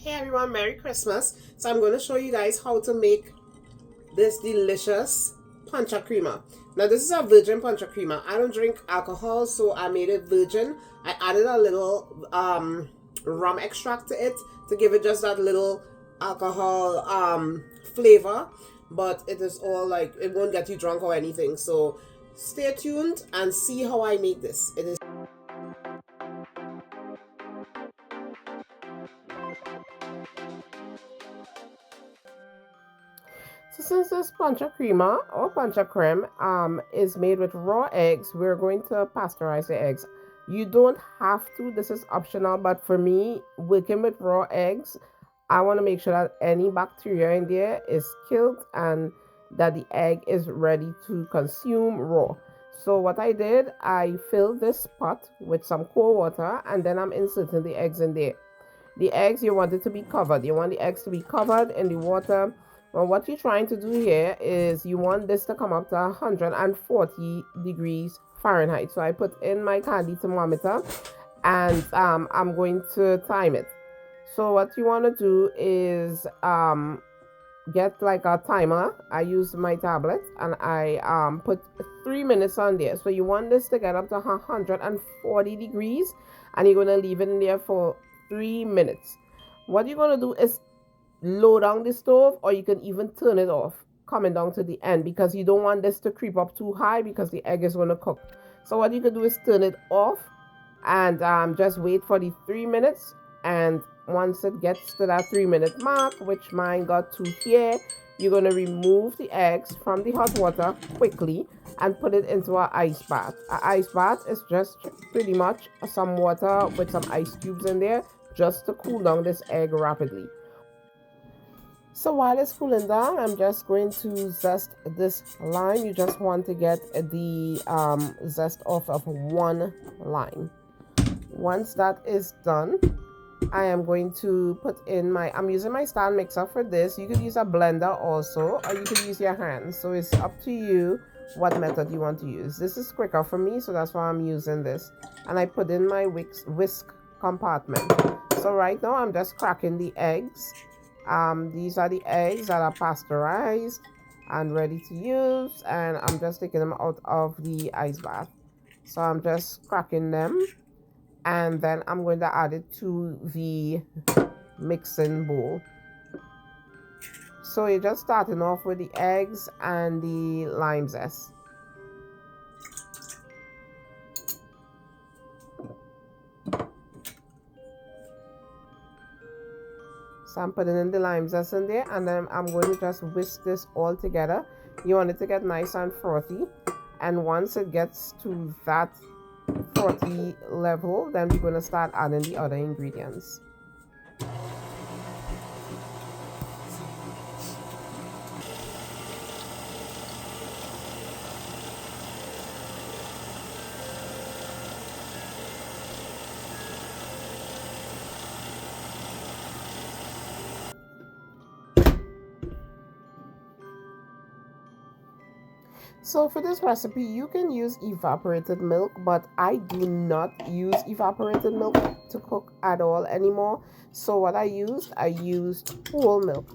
Hey everyone, Merry Christmas. So I'm going to show you guys how to make this delicious pancha crema. Now this is a virgin pancha crema. I don't drink alcohol, so I made it virgin. I added a little rum extract to it to give it just that little alcohol flavor, but it is all like it won't get you drunk or anything. So stay tuned and see how I make this. It is So since this pancha crema or pancha creme is made with raw eggs, we're going to pasteurize the eggs. You don't have to, this is optional, but for me, working with raw eggs, I want to make sure that any bacteria in there is killed and that the egg is ready to consume raw. So what I did, I filled this pot with some cold water and then I'm inserting the eggs in there. The eggs, you want it to be covered. You want the eggs to be covered in the water. Well, what you're trying to do here is you want this to come up to 140 degrees Fahrenheit. So I put in my candy thermometer and I'm going to time it. So what you want to do is get like a timer. I use my tablet and I put 3 minutes on there. So you want this to get up to 140 degrees and you're going to leave it in there for 3 minutes. What you're going to do is low down the stove, or you can even turn it off coming down to the end, because you don't want this to creep up too high because the egg is going to cook. So what you can do is turn it off and just wait for the 3 minutes, and once it gets to that 3 minute mark, which mine got to here, you're going to remove the eggs from the hot water quickly and put it into an ice bath. An ice bath is just pretty much some water with some ice cubes in there just to cool down this egg rapidly. So while it's cooling down, I'm just going to zest this lime. You just want to get the zest off of one lime. Once that is done, I am going to put in I'm using my stand mixer for this. You could use a blender also, or you could use your hands. So it's up to you what method you want to use. This is quicker for me, so that's why I'm using this. And I put in my whisk compartment. So right now I'm just cracking the eggs. These are the eggs that are pasteurized and ready to use, and I'm just taking them out of the ice bath. So I'm just cracking them, and then I'm going to add it to the mixing bowl. So you're just starting off with the eggs and the lime zest. So I'm putting in the lime zest in there, and then I'm going to just whisk this all together. You want it to get nice and frothy, and once it gets to that frothy level, then we're going to start adding the other ingredients. So for this recipe, you can use evaporated milk, but I do not use evaporated milk to cook at all anymore. So what I used whole milk.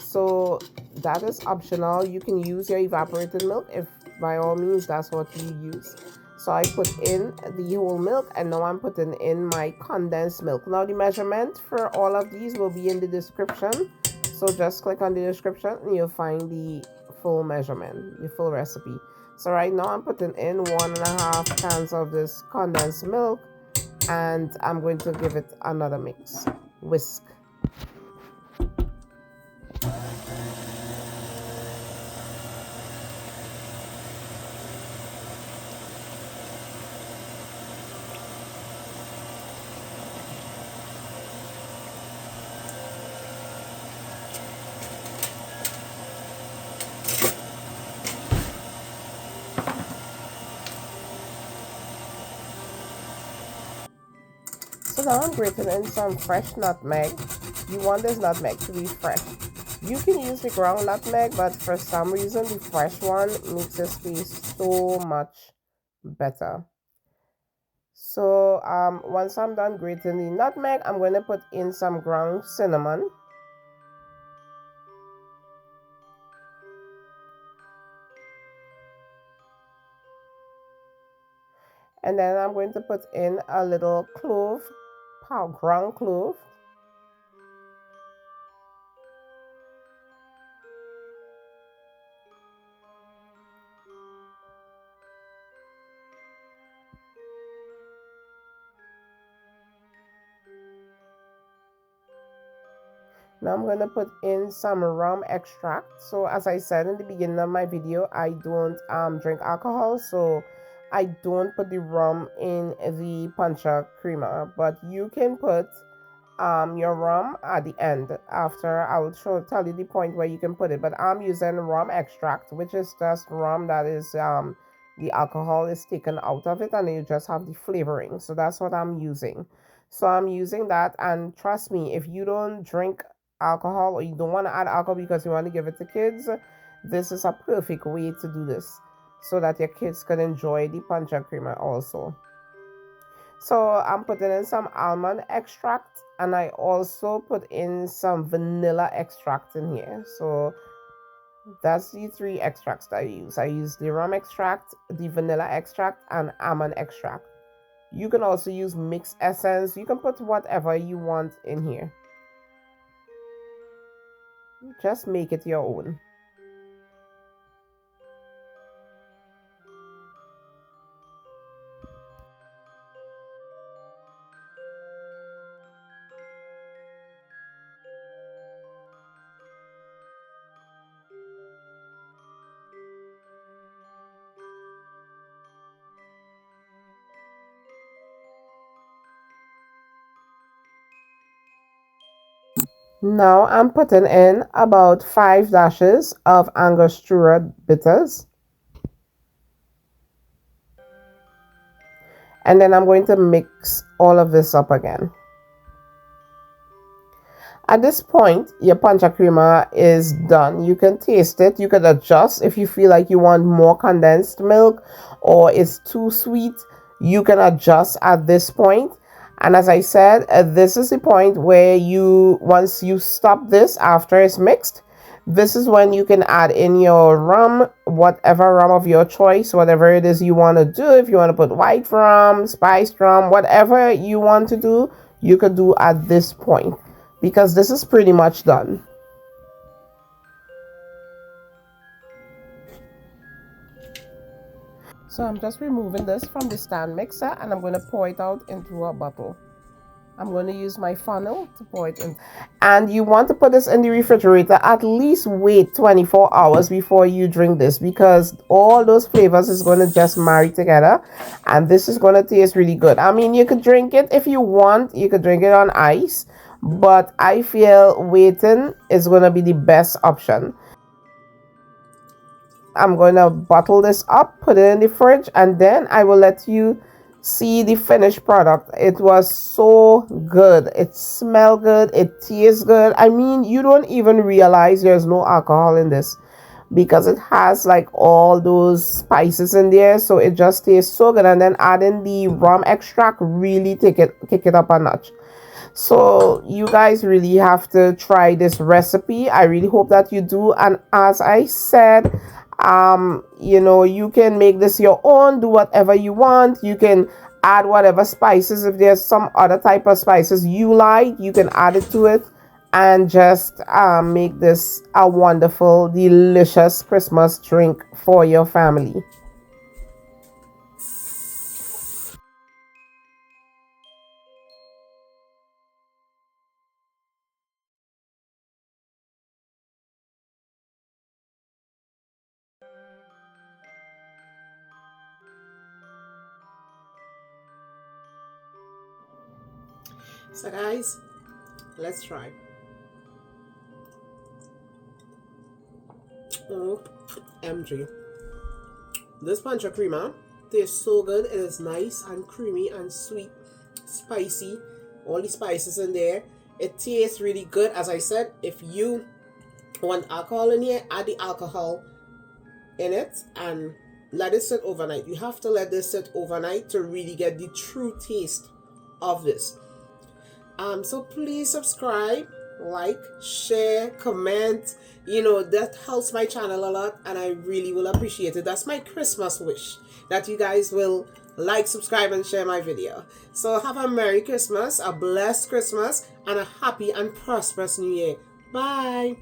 So that is optional. You can use your evaporated milk if by all means that's what you use. So I put in the whole milk, and now I'm putting in my condensed milk. Now the measurement for all of these will be in the description. So just click on the description and you'll find the full measurement, the full recipe. So right now I'm putting in 1.5 cans of this condensed milk, and I'm going to give it another mix. Whisk. So now I'm grating in some fresh nutmeg. You want this nutmeg to be fresh. You can use the ground nutmeg, but for some reason the fresh one makes this taste so much better. So once I'm done grating the nutmeg, I'm going to put in some ground cinnamon. And then I'm going to put in a little clove, ground clove. Now I'm going to put in some rum extract. So as I said in the beginning of my video, I don't drink alcohol, so I don't put the rum in the Ponche Ah Crème, but you can put your rum at the end. After I will tell you the point where you can put it, but I'm using rum extract, which is just rum that is the alcohol is taken out of it and you just have the flavoring. So that's what I'm using. So I'm using that, and trust me, if you don't drink alcohol or you don't want to add alcohol because you want to give it to kids, this is a perfect way to do this so that your kids can enjoy the Ponche Ah Crème also. So I'm putting in some almond extract, and I also put in some vanilla extract in here. So that's the three extracts that I use. I use the rum extract, the vanilla extract, and almond extract. You can also use mixed essence. You can put whatever you want in here. Just make it your own. Now I'm putting in about 5 dashes of Angostura bitters. And then I'm going to mix all of this up again. At this point, your Ponche Ah Crème is done. You can taste it. You can adjust if you feel like you want more condensed milk or it's too sweet. You can adjust at this point. And as I said, this is the point where once you stop this after it's mixed, this is when you can add in your rum, whatever rum of your choice, whatever it is you want to do. If you want to put white rum, spiced rum, whatever you want to do, you could do at this point, because this is pretty much done. So I'm just removing this from the stand mixer, and I'm going to pour it out into a bottle. I'm going to use my funnel to pour it in. And you want to put this in the refrigerator. At least wait 24 hours before you drink this, because all those flavors is going to just marry together. And this is going to taste really good. I mean, you could drink it if you want. You could drink it on ice. But I feel waiting is going to be the best option. I'm going to bottle this up, put it in the fridge, and then I will let you see the finished product. It was so good. It smelled good. It tastes good. I mean, you don't even realize there's no alcohol in this because it has like all those spices in there, so it just tastes so good. And then adding the rum extract really kick it up a notch. So you guys really have to try this recipe. I really hope that you do. And as I said, you can make this your own, do whatever you want. You can add whatever spices. If there's some other type of spices you like, you can add it to it, and just make this a wonderful, delicious Christmas drink for your family. So guys, let's try. OMG. This Ponche Ah Crème tastes so good. It is nice and creamy and sweet, spicy. All the spices in there. It tastes really good. As I said, if you want alcohol in here, add the alcohol in it, and let it sit overnight. You have to let this sit overnight to really get the true taste of this. So please subscribe, like, share, comment. That helps my channel a lot, and I really will appreciate it. That's my Christmas wish, that you guys will like, subscribe, and share my video. So have a Merry Christmas, a blessed Christmas, and a happy and prosperous New Year. Bye.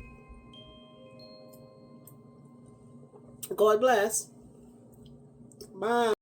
God bless. Bye.